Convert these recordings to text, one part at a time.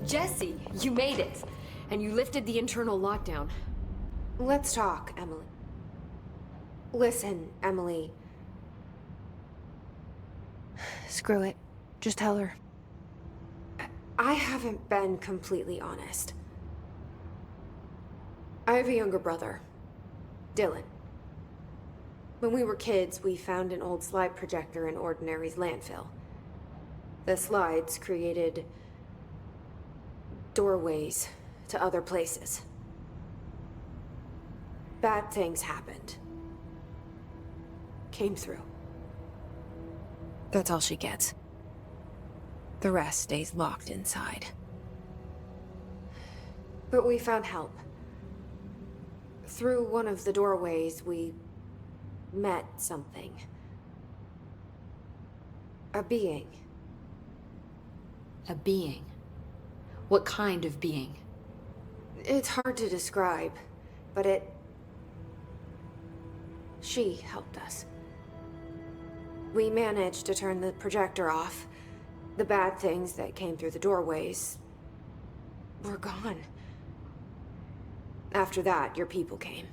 Jesse, you made it! And you lifted the internal lockdown. Let's talk, Emily. Listen, Emily. Screw it. Just tell her. I haven't been completely honest. I have a younger brother, Dylan. When we were kids, we found an old slide projector in Ordinary's landfill. The slides created doorways to other places. Bad things happened. Came through. That's all she gets. The rest stays locked inside. But we found help. Through one of the doorways, we met something. A being. A being? What kind of being? It's hard to describe, but she helped us. We managed to turn the projector off. The bad things that came through the doorways were gone. After that, your people came.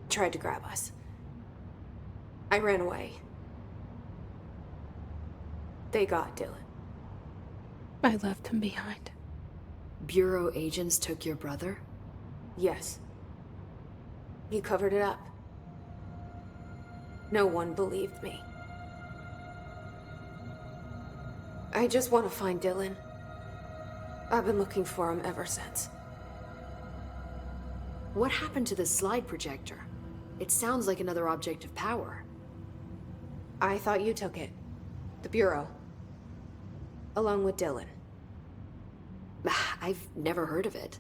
Tried to grab us. I ran away. They got Dylan. I left him behind. Bureau agents took your brother? Yes. He covered it up. No one believed me. I just want to find Dylan. I've been looking for him ever since. What happened to the slide projector? It sounds like another object of power. I thought you took it. The Bureau. Along with Dylan. I've never heard of it.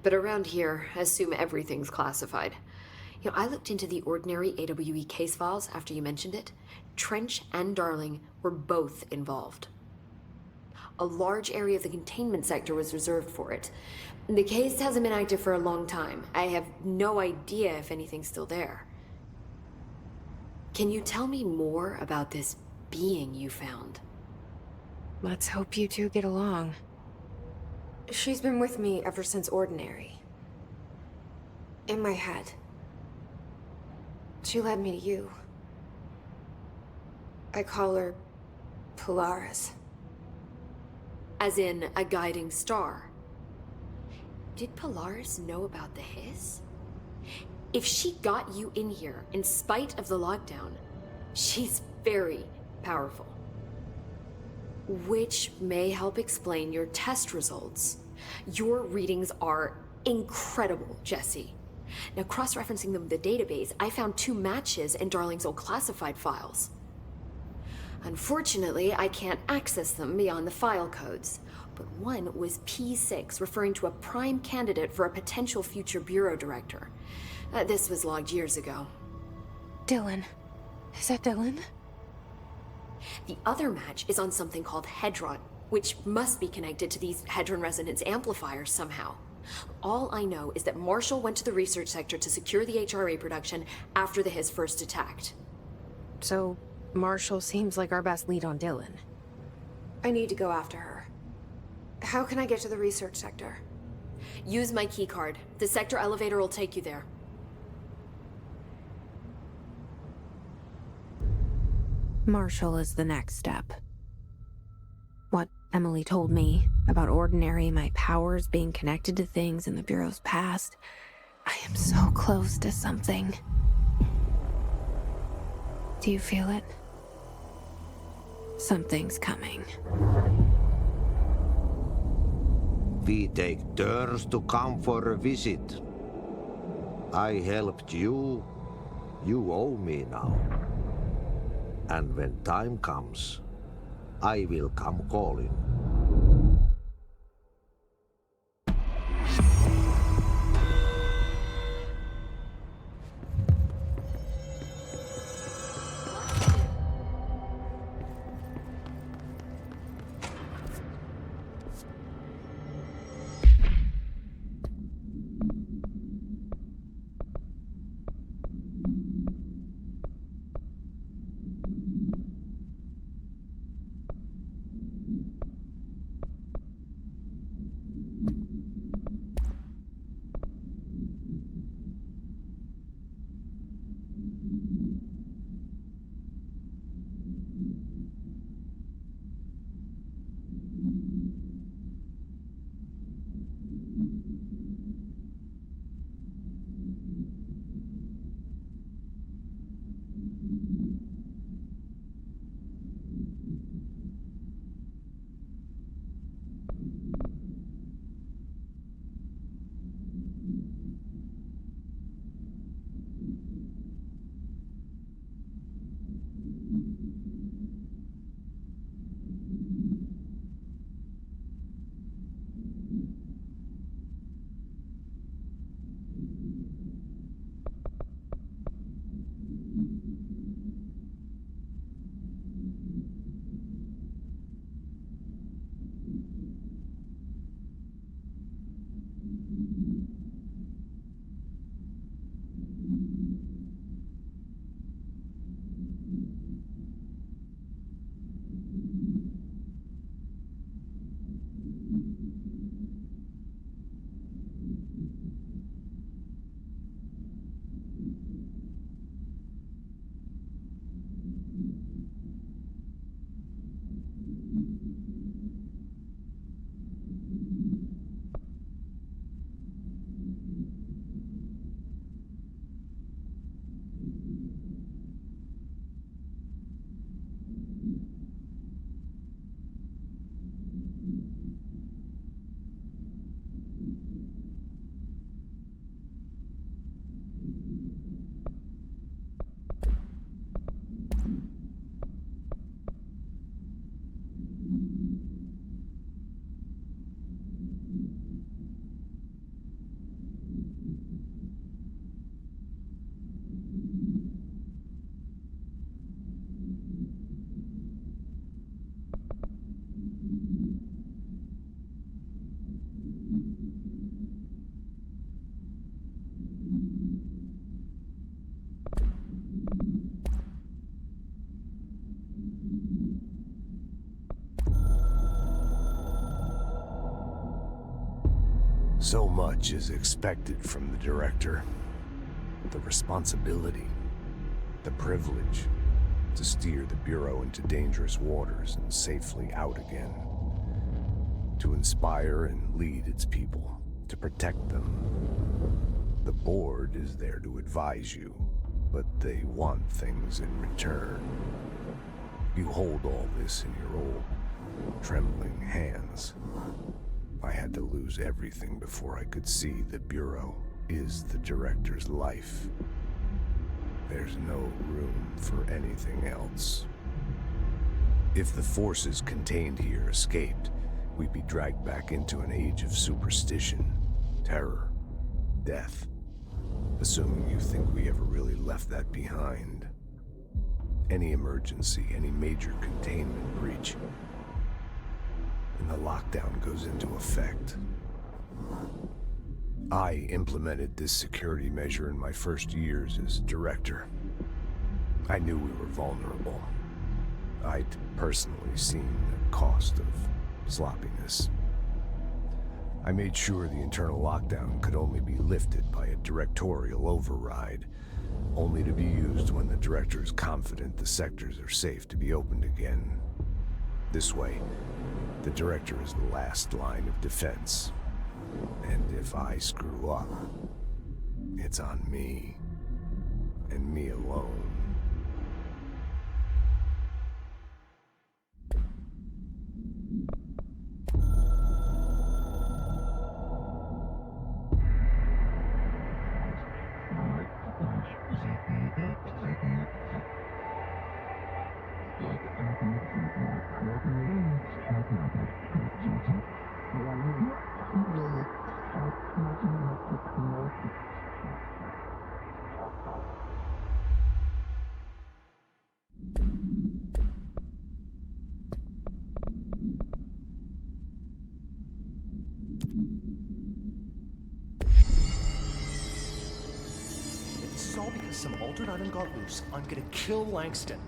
But around here, I assume everything's classified. You know, I looked into the Ordinary AWE case files after you mentioned it. Trench and Darling were both involved. A large area of the containment sector was reserved for it. The case hasn't been active for a long time. I have no idea if anything's still there. Can you tell me more about this being you found? Let's hope you two get along. She's been with me ever since Ordinary. In my head. She led me to you. I call her Polaris. As in, a guiding star. Did Polaris know about the hiss? If she got you in here in spite of the lockdown, she's very powerful. Which may help explain your test results. Your readings are incredible, Jesse. Now, cross-referencing them with the database, I found 2 matches in Darling's old classified files. Unfortunately, I can't access them beyond the file codes, but one was P6, referring to a prime candidate for a potential future bureau director. This was logged years ago. Dylan. Is that Dylan? The other match is on something called Hedron, which must be connected to these Hedron resonance amplifiers somehow. All I know is that Marshall went to the research sector to secure the HRA production after the hiss first attacked. So, Marshall seems like our best lead on Dylan. I need to go after her. How can I get to the research sector? Use my keycard. The sector elevator will take you there. Marshall is the next step. What Emily told me about Ordinary, my powers being connected to things in the Bureau's past. I am so close to something. Do you feel it? Something's coming. We take turns to come for a visit. I helped you. You owe me now. And when time comes, I will come calling. So much is expected from the director. The responsibility, the privilege to steer the Bureau into dangerous waters and safely out again. To inspire and lead its people, to protect them. The board is there to advise you, but they want things in return. You hold all this in your old, trembling hands. I had to lose everything before I could see the Bureau is the director's life. There's no room for anything else. If the forces contained here escaped, we'd be dragged back into an age of superstition, terror, death. Assuming you think we ever really left that behind. Any emergency, any major containment breach, and the lockdown goes into effect. I implemented this security measure in my first years as director. I knew we were vulnerable. I'd personally seen the cost of sloppiness. I made sure the internal lockdown could only be lifted by a directorial override, only to be used when the director is confident the sectors are safe to be opened again. This way, the director is the last line of defense. And if I screw up, it's on me, and me alone. If this is all because some altered item got loose, I'm gonna kill Langston.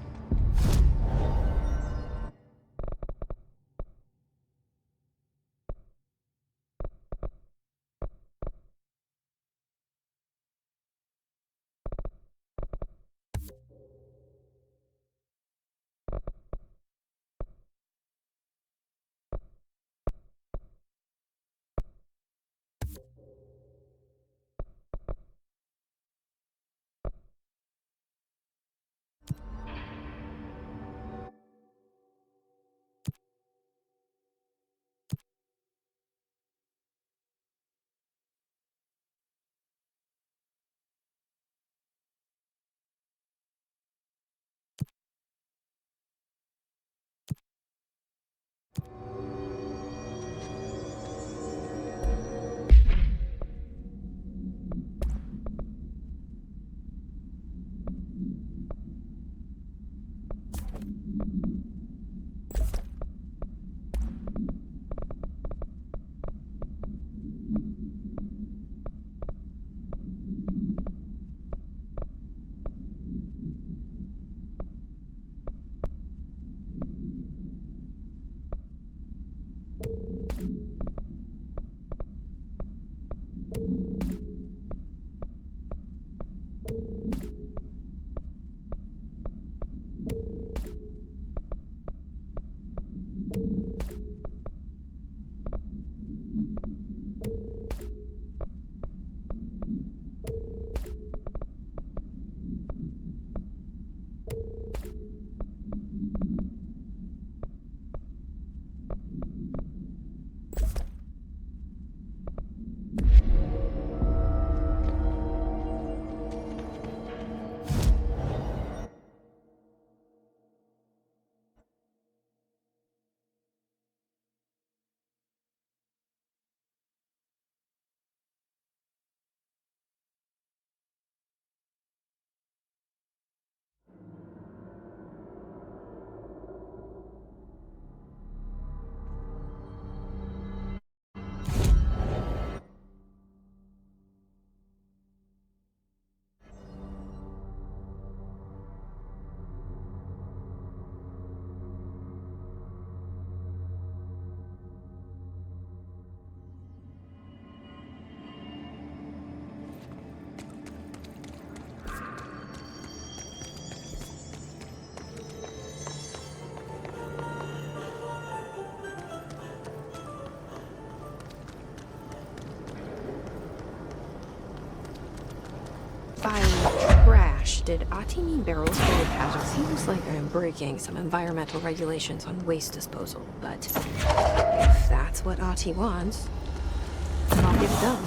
By trash, did Ati mean barrels full of hazards? Seems like I'm breaking some environmental regulations on waste disposal, but if that's what Ati wants, then I'll get it done.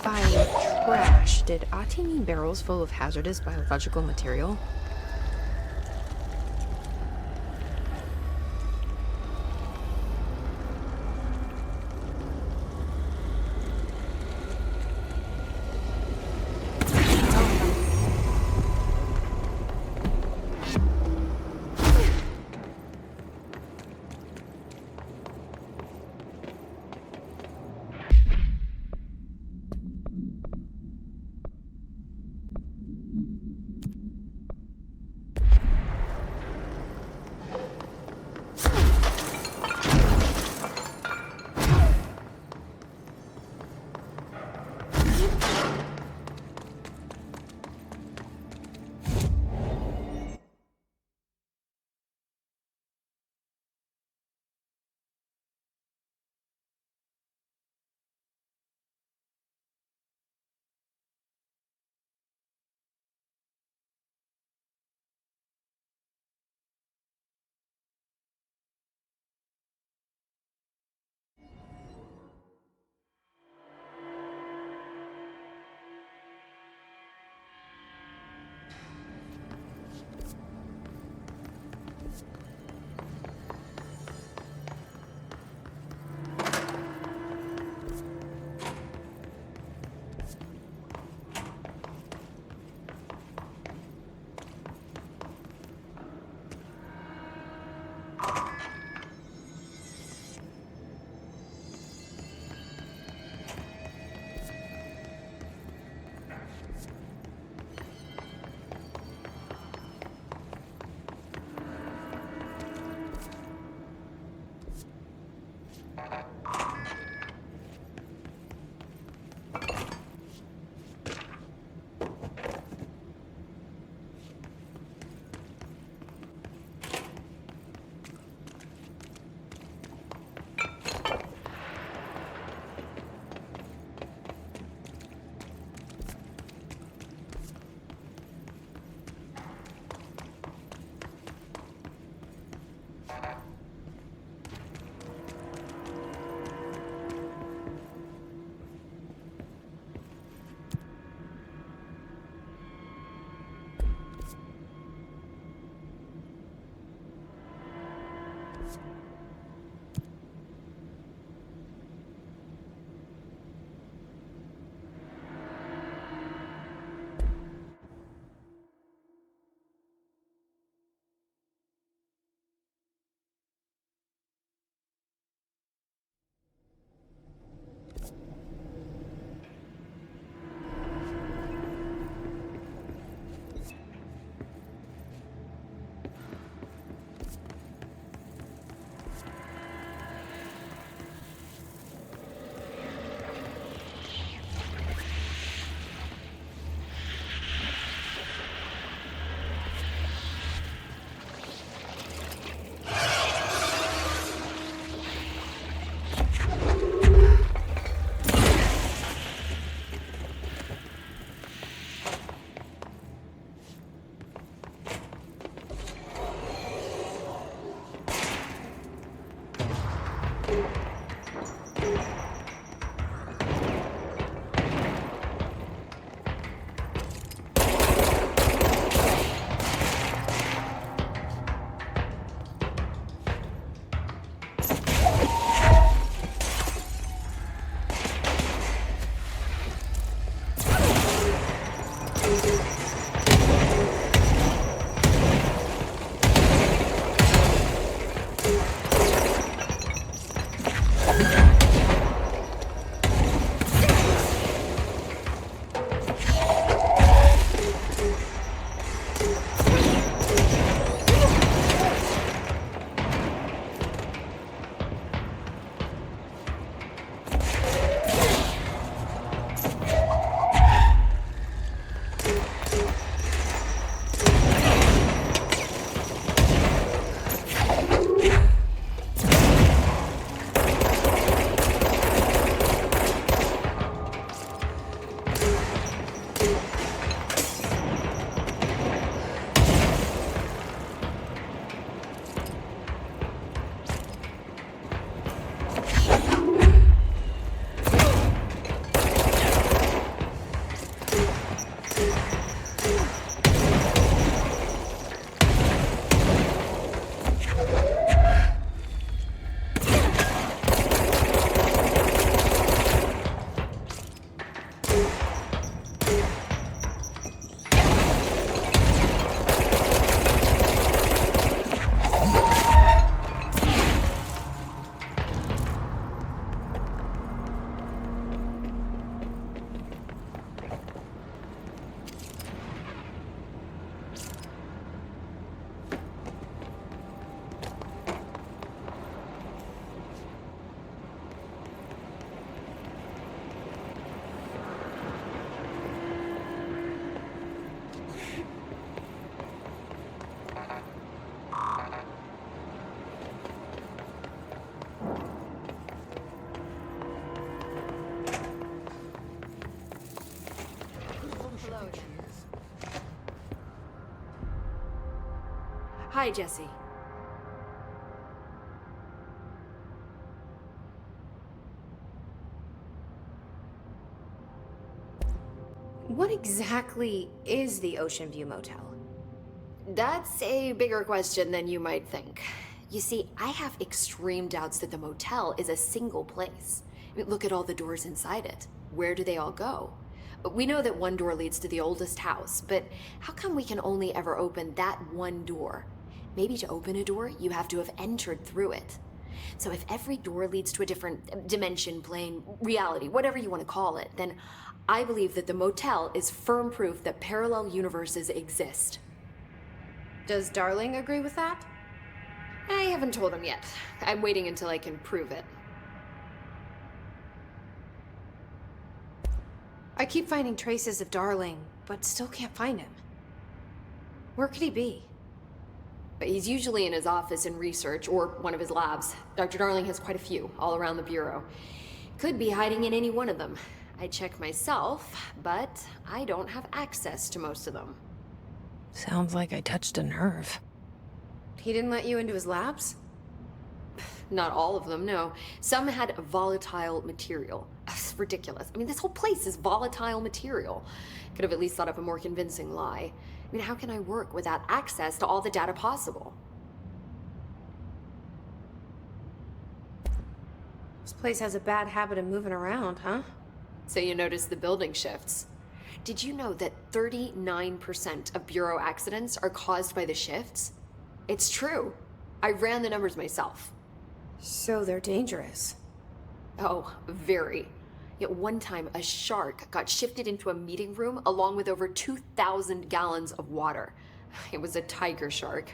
By trash, did Ati mean barrels full of hazardous biological material? Hi, Jesse. What exactly is the Ocean View Motel? That's a bigger question than you might think. You see, I have extreme doubts that the motel is a single place. I mean, look at all the doors inside it. Where do they all go? We know that one door leads to the oldest house, but how come we can only ever open that one door? Maybe to open a door, you have to have entered through it. So if every door leads to a different dimension, plane, reality, whatever you want to call it, then I believe that the motel is firm proof that parallel universes exist. Does Darling agree with that? I haven't told him yet. I'm waiting until I can prove it. I keep finding traces of Darling, but still can't find him. Where could he be? But he's usually in his office in research or one of his labs. Dr. Darling has quite a few all around the Bureau. Could be hiding in any one of them. I check myself, but I don't have access to most of them. Sounds like I touched a nerve. He didn't let you into his labs? Not all of them, no. Some had volatile material. It's ridiculous. I mean, this whole place is volatile material. Could have at least thought up a more convincing lie. I mean, how can I work without access to all the data possible? This place has a bad habit of moving around, huh? So you notice the building shifts. Did you know that 39% of Bureau accidents are caused by the shifts? It's true. I ran the numbers myself. So they're dangerous. Oh, very. Yet one time, a shark got shifted into a meeting room along with over 2,000 gallons of water. It was a tiger shark.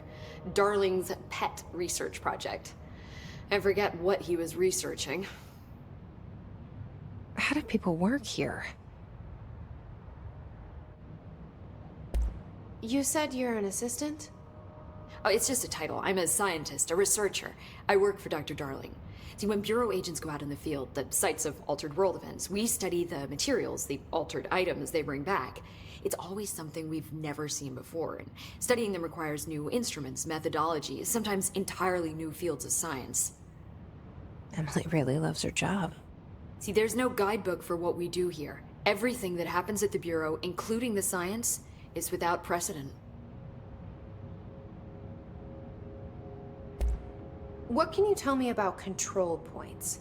Darling's pet research project. I forget what he was researching. How do people work here? You said you're an assistant? Oh, it's just a title. I'm a scientist, a researcher. I work for Dr. Darling. See, when Bureau agents go out in the field, the sites of altered world events, we study the materials, the altered items they bring back. It's always something we've never seen before, and studying them requires new instruments, methodologies, sometimes entirely new fields of science. Emily really loves her job. See, there's no guidebook for what we do here. Everything that happens at the Bureau, including the science, is without precedent. What can you tell me about control points?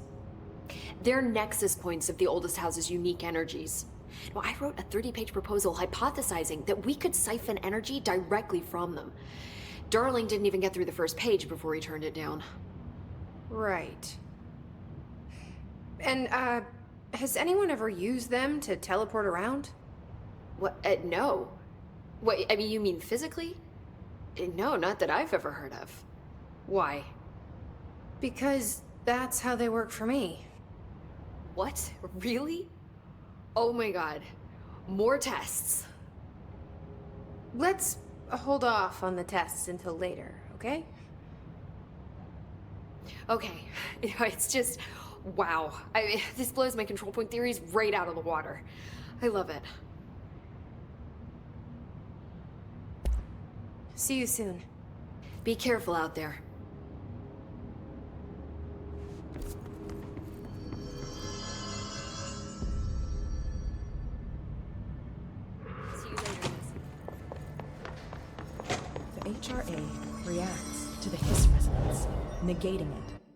They're nexus points of the oldest house's unique energies. Now, I wrote a 30-page proposal hypothesizing that we could siphon energy directly from them. Darling didn't even get through the first page before he turned it down. Right. And, has anyone ever used them to teleport around? What? No. What, I mean, you mean physically? No, not that I've ever heard of. Why? Because that's how they work for me. What? Really? Oh my god. More tests. Let's hold off on the tests until later, okay? Okay. It's just, wow. This blows my control point theories right out of the water. I love it. See you soon. Be careful out there. See you later, Miss. The HRA reacts to the Hiss resonance, negating it.